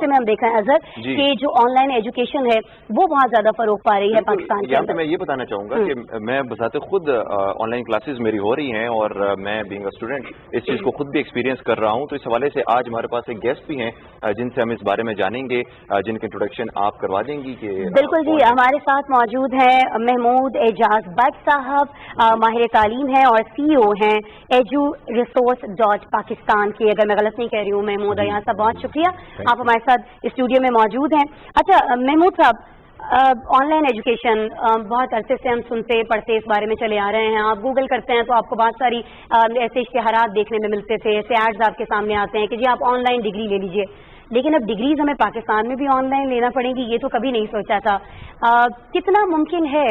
ऐसे में हम देख रहे हैं अजहर कि जो ऑनलाइन एजुकेशन है वो बहुत ज्यादा फरोग पा रही है पाकिस्तान के अंदर। मैं ये बताना चाहूंगा कि मैं बजाते खुद ऑनलाइन क्लासेस मेरी हो रही हैं और मैं बीइंग अ स्टूडेंट इस चीज को खुद भी एक्सपीरियंस कर रहा हूं, तो इस हवाले से आज हमारे पास एक गेस्ट भी हैं जिनसे हम इस बारे में जानेंगे, जिनके इंट्रोडक्शन आप करवा देंगी कि बिल्कुल जी, हमारे साथ मौजूद हैं महमूद एजाज बट साहब, माहिर तालीम है और CEO हैं eduresource.pakistan के। अगर मैं गलत नहीं कह रही हूँ महमूद एजाज साहब, बहुत शुक्रिया आप हमारे साथ स्टूडियो में मौजूद हैं। अच्छा महमूद साहब, ऑनलाइन एजुकेशन बहुत अरसे से हम सुनते पढ़ते इस बारे में चले आ रहे हैं। आप गूगल करते हैं तो आपको बहुत सारी ऐसे इश्तिहारात देखने में मिलते थे, ऐसे एड्स आपके सामने आते हैं कि जी आप ऑनलाइन डिग्री ले लीजिए, लेकिन अब डिग्रीज हमें पाकिस्तान में भी ऑनलाइन लेना पड़ेगी, ये तो कभी नहीं सोचा था। कितना मुमकिन है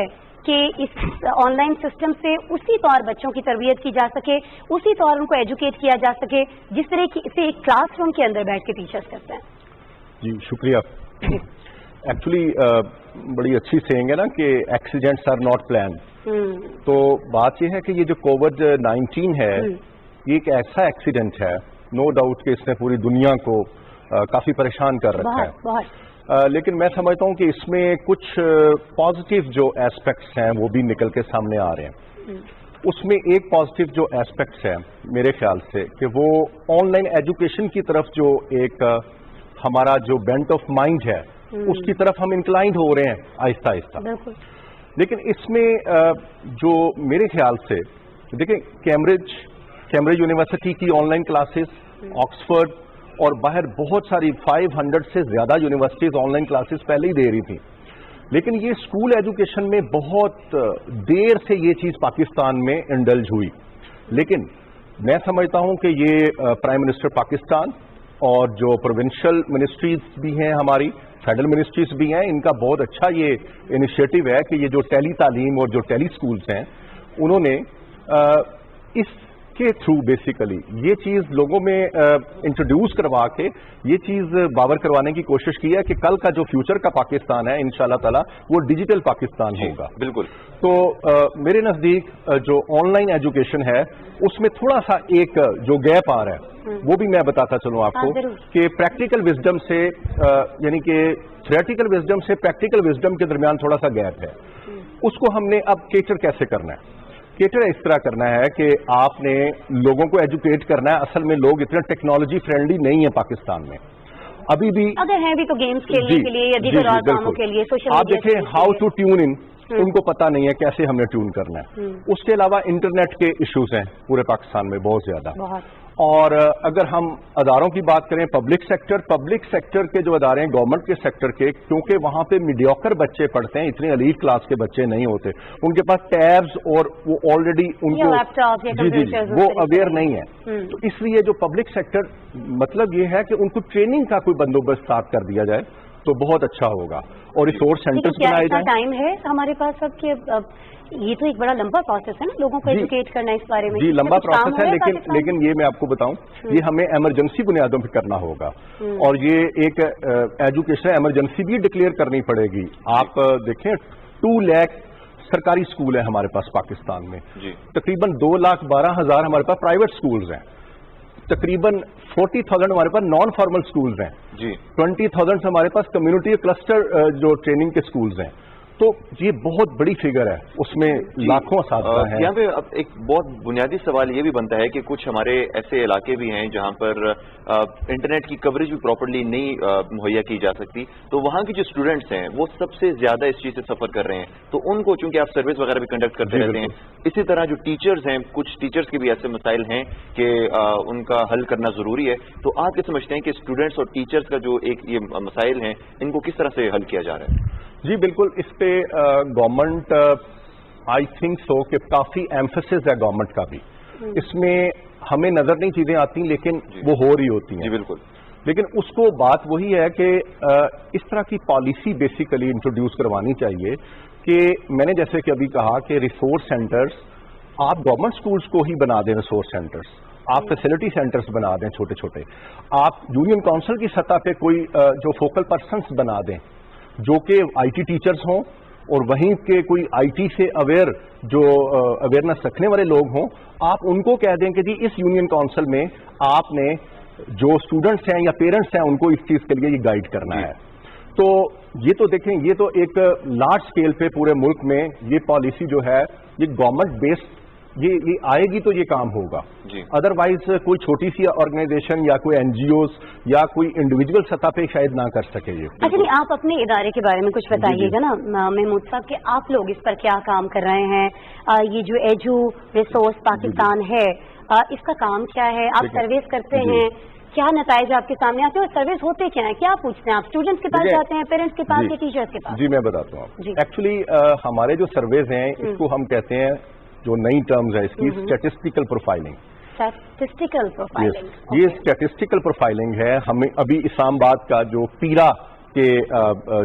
कि इस ऑनलाइन सिस्टम से उसी तौर बच्चों की तरबियत की जा सके, उसी तौर उनको एजुकेट किया जा सके जिस तरह की इसे एक क्लासरूम के अंदर बैठ के टीचर्स करते हैं? जी शुक्रिया। एक्चुअली बड़ी अच्छी सेइंग है ना कि एक्सीडेंट्स आर नॉट प्लान। तो बात यह है कि ये जो कोविड-19 है ये एक ऐसा एक्सीडेंट है, नो डाउट कि इसने पूरी दुनिया को काफी परेशान कर रखा है। लेकिन मैं समझता हूं कि इसमें कुछ पॉजिटिव जो एस्पेक्ट्स हैं वो भी निकल के सामने आ रहे हैं। उसमें एक पॉजिटिव जो एस्पेक्ट्स है मेरे ख्याल से कि वो ऑनलाइन एजुकेशन की तरफ जो एक हमारा जो बेंट ऑफ माइंड है उसकी तरफ हम इंक्लाइंड हो रहे हैं आहिस्ता आहिस्ता। लेकिन इसमें जो मेरे ख्याल से देखिए कैम्ब्रिज यूनिवर्सिटी की ऑनलाइन क्लासेस, ऑक्सफोर्ड और बाहर बहुत सारी 500 से ज्यादा यूनिवर्सिटीज ऑनलाइन क्लासेस पहले ही दे रही थी, लेकिन ये स्कूल एजुकेशन में बहुत देर से ये चीज पाकिस्तान में इंडल्ज हुई। लेकिन मैं समझता हूं कि ये प्राइम मिनिस्टर पाकिस्तान और जो प्रोविंशियल मिनिस्ट्रीज भी हैं हमारी, फेडरल मिनिस्ट्रीज भी हैं, इनका बहुत अच्छा ये इनिशिएटिव है कि ये जो टेली तालीम और जो टेली स्कूल्स हैं उन्होंने इसके थ्रू बेसिकली ये चीज लोगों में इंट्रोड्यूस करवा के ये चीज बावर करवाने की कोशिश की है कि कल का जो फ्यूचर का पाकिस्तान है इंशाल्लाह ताला वो डिजिटल पाकिस्तान होगा। बिल्कुल। तो मेरे नजदीक जो ऑनलाइन एजुकेशन है उसमें थोड़ा सा एक जो गैप आ रहा है वो भी मैं बताता चलूं आपको कि प्रैक्टिकल विजडम से यानी कि थ्योरेटिकल विजडम से प्रैक्टिकल विजडम के दरमियान थोड़ा सा गैप है। उसको हमने अब केटर कैसे करना है? केटर इस तरह करना है कि आपने लोगों को एजुकेट करना है। असल में लोग इतने टेक्नोलॉजी फ्रेंडली नहीं है पाकिस्तान में अभी भी, अगर हैं भी तो गेम्स खेलने के लिए या दीगर और कामों के लिए, सोशल आप देखें हाउ टू ट्यून इन, उनको पता नहीं है कैसे हमने ट्यून करना है। उसके अलावा इंटरनेट के इश्यूज हैं पूरे पाकिस्तान में बहुत ज्यादा। और अगर हम अदारों की बात करें, पब्लिक सेक्टर के जो अदारे हैं गवर्नमेंट के सेक्टर के, क्योंकि वहां पे मीडियोकर बच्चे पढ़ते हैं, इतने एलीट क्लास के बच्चे नहीं होते, उनके पास टैब्स और वो ऑलरेडी उनको जी वो अवेयर नहीं है। तो इसलिए जो पब्लिक सेक्टर मतलब ये है कि उनको ट्रेनिंग का कोई बंदोबस्त साथ कर दिया जाए तो बहुत अच्छा होगा और रिसोर्स सेंटर्स बनाए जाए। टाइम है हमारे पास सब कि ये तो एक बड़ा लंबा प्रोसेस है ना लोगों को एजुकेट करना इस बारे में। जी लंबा प्रोसेस है, लेकिन ये मैं आपको बताऊं ये हमें इमरजेंसी बुनियादों पर करना होगा और ये एक एजुकेशन इमरजेंसी भी डिक्लेयर करनी पड़ेगी। आप देखें 2 लाख सरकारी स्कूल है हमारे पास पाकिस्तान में, तकरीबन 2,12,000 हमारे पास प्राइवेट स्कूल्स हैं, तकरीबन 40,000 हमारे पास नॉन फॉर्मल स्कूल्स हैं, 20,000 हमारे पास कम्युनिटी क्लस्टर जो ट्रेनिंग के स्कूल्स हैं। तो ये बहुत बड़ी फिगर है, उसमें लाखों असातिज़ा हैं। यहाँ पे अब एक बहुत बुनियादी सवाल ये भी बनता है कि कुछ हमारे ऐसे इलाके भी हैं जहाँ पर इंटरनेट की कवरेज भी प्रॉपर्ली नहीं मुहैया की जा सकती, तो वहाँ की जो स्टूडेंट्स हैं वो सबसे ज्यादा इस चीज से सफर कर रहे हैं। तो उनको चूंकि आप सर्विस वगैरह भी कंडक्ट करते रहते हैं, इसी तरह जो टीचर्स हैं, कुछ टीचर्स के भी ऐसे मसाइल हैं कि उनका हल करना जरूरी है। तो आप क्या समझते हैं कि स्टूडेंट्स और टीचर्स का जो एक ये मसाइल हैं इनको किस तरह से हल किया जा रहा है? जी बिल्कुल, इस पे गवर्नमेंट आई थिंक सो कि काफी एम्फेसिस है गवर्नमेंट का भी। इसमें हमें नजर नहीं चीजें आती लेकिन वो हो रही होती हैं। जी बिल्कुल। लेकिन उसको बात वही है कि इस तरह की पॉलिसी बेसिकली इंट्रोड्यूस करवानी चाहिए कि मैंने जैसे कि अभी कहा कि रिसोर्स सेंटर्स आप गवर्नमेंट स्कूल्स को ही बना दें, रिसोर्स सेंटर्स आप फैसिलिटी सेंटर्स बना दें छोटे छोटे, आप यूनियन काउंसिल की सतह पे कोई जो फोकल पर्सन्स बना दें जो कि आईटी टीचर्स हों और वहीं के कोई आईटी से अवेयर जो अवेयरनेस रखने वाले लोग हों। आप उनको कह दें कि जी इस यूनियन काउंसिल में आपने जो स्टूडेंट्स हैं या पेरेंट्स हैं उनको इस चीज के लिए ये गाइड करना है। तो ये तो देखें, ये तो एक लार्ज स्केल पे पूरे मुल्क में ये पॉलिसी जो है ये गवर्नमेंट बेस्ड ये आएगी तो ये काम होगा। अदरवाइज कोई छोटी सी ऑर्गेनाइजेशन या कोई एनजीओज या कोई इंडिविजुअल सतह पे शायद ना कर सके ये। अच्छा नहीं, आप अपने इदारे के बारे में कुछ बताइएगा ना महमूद साहब कि आप लोग इस पर क्या काम कर रहे हैं। ये जो एजू रिसोर्स पाकिस्तान है इसका काम क्या है? आप सर्वेस करते हैं, क्या नताइज आपके सामने आते हैं और सर्विस होते क्या है? क्या पूछते हैं आप? स्टूडेंट्स के पास जाते हैं, पेरेंट्स के पास या टीचर्स के पास? जी मैं बताता हूँ। एक्चुअली हमारे जो सर्वेज हैं इसको हम कहते हैं, जो नई टर्म्स है इसकी, स्टैटिस्टिकल प्रोफाइलिंग। स्टैटिस्टिकल प्रोफाइलिंग, ये स्टैटिस्टिकल प्रोफाइलिंग है। हमें अभी इस्लामाबाद का जो पीरा के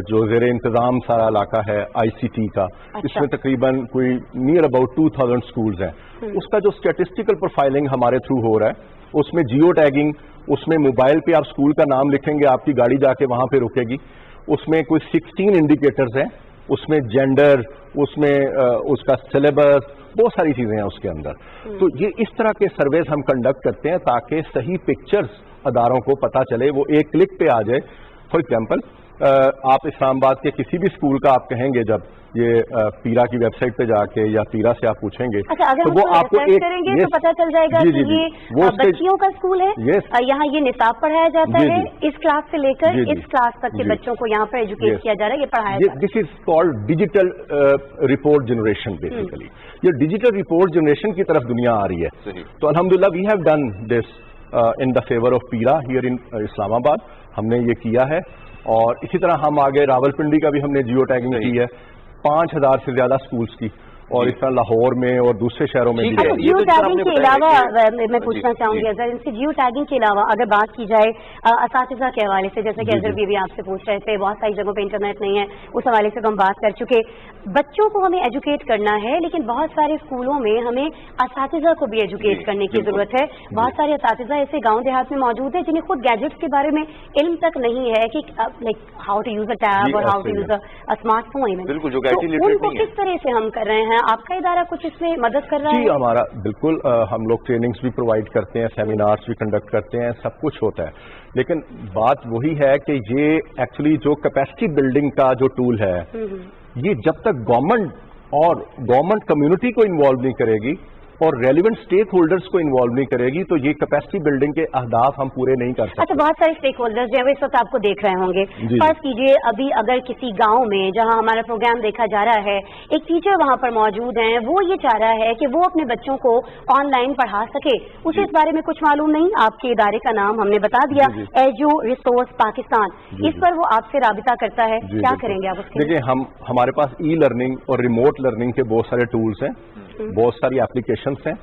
जो ज़ेरे इंतजाम सारा इलाका है ICT का, इसमें तकरीबन कोई नियर अबाउट 2000 स्कूल्स हैं। उसका जो स्टैटिस्टिकल प्रोफाइलिंग हमारे थ्रू हो रहा है, उसमें जियो टैगिंग, उसमें मोबाइल पे आप स्कूल का नाम लिखेंगे, आपकी गाड़ी जाके वहां पे रुकेगी। उसमें कोई 16 इंडिकेटर्स हैं, उसमें जेंडर, उसमें उसका सिलेबस, बहुत सारी चीजें हैं उसके अंदर। तो ये इस तरह के सर्वेज हम कंडक्ट करते हैं ताकि सही पिक्चर्स अदारों को पता चले, वो एक क्लिक पे आ जाए। फॉर एग्जाम्पल आप इस्लामाबाद के किसी भी स्कूल का आप कहेंगे, जब ये पीरा की वेबसाइट पे जाके या पीरा से आप पूछेंगे, अच्छा, अगर तो वो आपको एक करेंगे तो पता चल जाएगा कि ये बच्चियों का स्कूल है, यहाँ ये निसाब पढ़ाया जाता है, इस क्लास से लेकर इस क्लास तक के बच्चों को यहाँ पर एजुकेट किया जा रहा है, ये पढ़ाया जाता है। This is called digital report generation. Basically ये डिजिटल रिपोर्ट जनरेशन की तरफ दुनिया आ रही है। तो अल्हम्दुलिल्लाह we have done this in the favour of PIRA here in Islamabad, हमने ये किया है। और इसी तरह हम आगे रावलपिंडी का भी हमने जियो टैगिंग की है, 5000 से ज्यादा स्कूल्स की, और इस तरह लाहौर में और दूसरे शहरों में भी। जियो टैगिंग के अलावा मैं पूछना चाहूंगी, अगर इनसे जियो टैगिंग के अलावा अगर बात की जाए असातिज़ा के हवाले से, जैसे कि अजहर भी आपसे पूछ रहे थे, बहुत सारी जगहों पे इंटरनेट नहीं है, उस हवाले से तो हम बात कर चुके। बच्चों को हमें एजुकेट करना है, लेकिन बहुत सारे स्कूलों में हमें असातिज़ा को भी एजुकेट करने की जरूरत है। बहुत सारे असातिज़ा ऐसे गाँव देहात में मौजूद है जिन्हें खुद गैजेट्स के बारे में इल्म तक नहीं है कि like how to use a tab और how to use a smartphone. उनको किस तरह से हम कर रहे हैं? आपका इदारा कुछ इसमें मदद कर रहा है? जी हमारा बिल्कुल, हम लोग ट्रेनिंग्स भी प्रोवाइड करते हैं, सेमिनार्स भी कंडक्ट करते हैं, सब कुछ होता है। लेकिन बात वही है कि ये एक्चुअली जो कैपेसिटी बिल्डिंग का जो टूल है, ये जब तक गवर्नमेंट कम्युनिटी को इन्वॉल्व नहीं करेगी और रेलिवेंट स्टेक होल्डर्स को इन्वॉल्व नहीं करेगी, तो ये कैपेसिटी बिल्डिंग के अहदाफ हम पूरे नहीं कर सकते। अच्छा, बहुत सारे स्टेक होल्डर्स जो है इस वक्त आपको देख रहे होंगे। फर्ज कीजिए अभी अगर किसी गांव में जहां हमारा प्रोग्राम देखा जा रहा है, एक टीचर वहां पर मौजूद हैं, वो ये चाह रहा है कि वो अपने बच्चों को ऑनलाइन पढ़ा सके, उसे इस बारे में कुछ मालूम नहीं। आपके इदारे का नाम हमने बता दिया, एजू रिसोर्स पाकिस्तान, इस पर वो आपसे राबिता करता है, क्या करेंगे आप उसके? देखिए, हमारे पास ई लर्निंग और रिमोट लर्निंग के बहुत सारे टूल्स हैं, बहुत सारी एप्लीकेशंस हैं,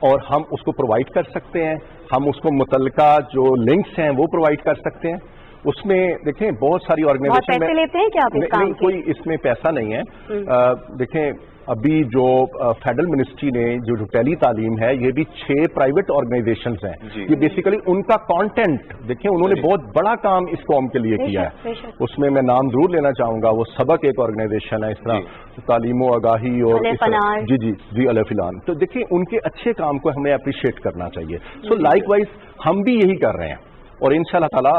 और हम उसको प्रोवाइड कर सकते हैं। हम उसको मुतल्लिका जो लिंक्स हैं वो प्रोवाइड कर सकते हैं। उसमें देखें बहुत सारी ऑर्गेनाइजेशन पैसे लेते हैं क्या आप इस काम के? कोई इसमें पैसा नहीं है। देखें अभी जो फेडरल मिनिस्ट्री ने जो टेली तालीम है, ये भी 6 प्राइवेट ऑर्गेनाइजेशंस हैं। ये बेसिकली उनका कंटेंट देखें, उन्होंने बहुत बड़ा काम इस कौम के लिए किया है। उसमें मैं नाम जरूर लेना चाहूंगा, वो सबक एक ऑर्गेनाइजेशन है, इस तरह तालीमो आगाही और जी अलफिलान। तो देखिए उनके अच्छे काम को हमें अप्रिशिएट करना चाहिए। सो लाइकवाइज हम भी यही कर रहे हैं, और इंशाल्लाह ताला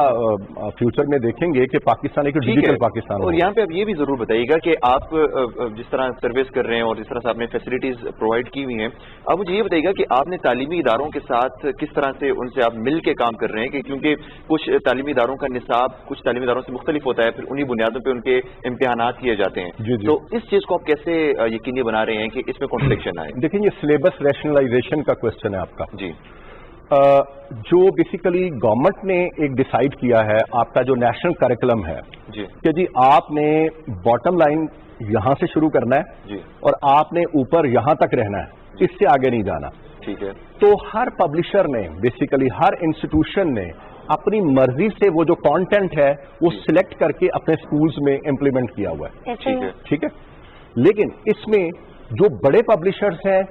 फ्यूचर में देखेंगे कि पाकिस्तान एक डिजिटल पाकिस्तान। और यहाँ पे आप ये भी जरूर बताइएगा कि आप जिस तरह सर्विस कर रहे हैं और जिस तरह से आपने फैसिलिटीज प्रोवाइड की हुई हैं, आप मुझे ये बताइएगा कि आपने तालीमी इदारों के साथ किस तरह से उनसे आप मिल के काम कर रहे हैं, कि क्योंकि कुछ तालीमी इदारों का निसाब कुछ तालीमी इदारों से मुख्तलिफ होता है, फिर उन्हीं बुनियादों पर उनके इम्तिहानात किए जाते हैं। तो इस चीज को आप कैसे यकीनी बना रहे हैं कि इसमें कॉन्ट्रडिक्शन आए? देखिए, ये सिलेबस रैशनलाइजेशन का क्वेश्चन है आपका। जी, जो बेसिकली गवर्नमेंट ने एक डिसाइड किया है, आपका जो नेशनल करिकुलम है कि जी आपने बॉटम लाइन यहां से शुरू करना है और आपने ऊपर यहां तक रहना है, इससे आगे नहीं जाना। ठीक है। तो हर पब्लिशर ने बेसिकली, हर इंस्टीट्यूशन ने अपनी मर्जी से वो जो कंटेंट है वो सिलेक्ट करके अपने स्कूल्स में इम्प्लीमेंट किया हुआ है। ठीक है। लेकिन इसमें जो बड़े पब्लिशर्स हैं,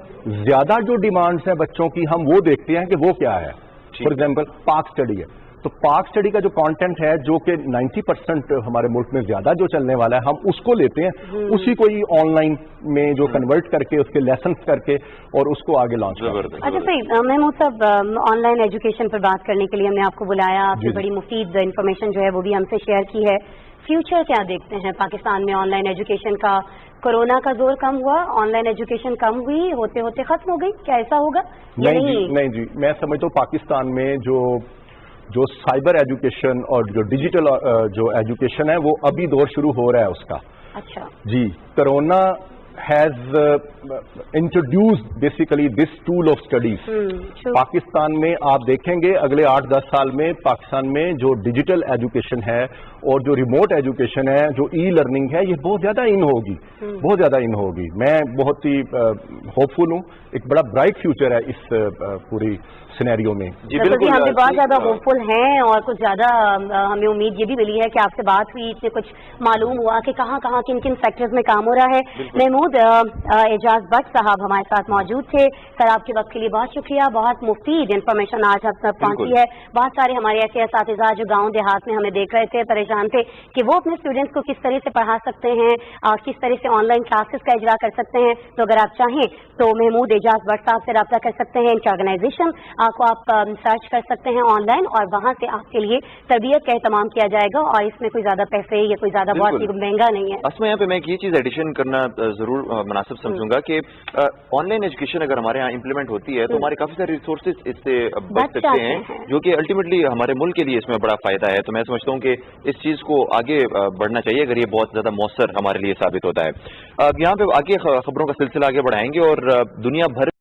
ज्यादा जो डिमांड्स हैं बच्चों की, हम वो देखते हैं कि वो क्या है। फॉर एग्जाम्पल पाक स्टडी है, तो पाक स्टडी का जो कंटेंट है, जो कि 90% हमारे मुल्क में ज्यादा जो चलने वाला है, हम उसको लेते हैं, उसी को ही ऑनलाइन में जो कन्वर्ट करके उसके लेसन्स करके और उसको आगे लॉन्च करते हैं। अच्छा सही, महमूद साहब, ऑनलाइन एजुकेशन पर बात करने के लिए हमने आपको बुलाया, आपने बड़ी मुफीद इंफॉर्मेशन जो है वो भी हमसे शेयर की है। फ्यूचर क्या देखते हैं पाकिस्तान में ऑनलाइन एजुकेशन का? कोरोना का जोर कम हुआ, ऑनलाइन एजुकेशन कम हुई, होते होते खत्म हो गई, क्या ऐसा होगा? नहीं जी, मैं समझता हूँ पाकिस्तान में जो साइबर एजुकेशन और जो डिजिटल जो एजुकेशन है, वो अभी दौर शुरू हो रहा है उसका। अच्छा जी, corona has introduced basically this tool of studies. Pakistan में आप देखेंगे अगले 8-10 साल में पाकिस्तान में जो डिजिटल एजुकेशन है और जो रिमोट एजुकेशन है, जो ई लर्निंग है, ये बहुत ज्यादा इन होगी, बहुत ज्यादा इन होगी। मैं बहुत ही होपफुल हूँ, एक बड़ा ब्राइट फ्यूचर है इस पूरी सिनेरियो में। जी बिल्कुल, हम भी बहुत ज्यादा होपफुल हैं और कुछ ज्यादा हमें उम्मीद ये भी मिली है कि आपसे बात हुई, इससे कुछ मालूम हुआ कि कहाँ कहाँ किन किन सेक्टर्स में काम हो रहा है। महमूद एजाज भट्ट साहब हमारे साथ मौजूद थे। सर, आपके वक्त के लिए बहुत शुक्रिया, बहुत मुफीद इन्फॉर्मेशन आज आप तक पहुंची है। बहुत सारे हमारे ऐसे असातिज़ा जो गाँव देहात में हमें देख रहे थे, परेशान थे कि वो अपने स्टूडेंट्स को किस तरह से पढ़ा सकते हैं और किस तरह से ऑनलाइन क्लासेस का इजरा कर सकते हैं। तो अगर आप चाहें तो महमूद एजाज भट्ट साहब से रब्ता कर सकते हैं। इनकी ऑर्गेनाइजेशन को आप सर्च कर सकते हैं ऑनलाइन और वहां से आपके लिए तरबियत का एहतमाम किया जाएगा और इसमें कोई ज्यादा पैसे या कोई ज्यादा बहुत ही महंगा नहीं है। असमा, यहाँ पे मैं एक ये चीज एडिशन करना जरूर मुनासिब समझूंगा कि ऑनलाइन एजुकेशन अगर हमारे यहाँ इम्प्लीमेंट होती है तो हमारे काफी सारे रिसोर्सेज इससे बच सकते हैं, जो कि अल्टीमेटली हमारे मुल्क के लिए इसमें बड़ा फायदा है। तो मैं समझता हूँ कि इस चीज को आगे बढ़ना चाहिए अगर ये बहुत ज्यादा मौसर हमारे लिए साबित होता है। यहाँ पे आगे खबरों का सिलसिला आगे बढ़ाएंगे और दुनिया भर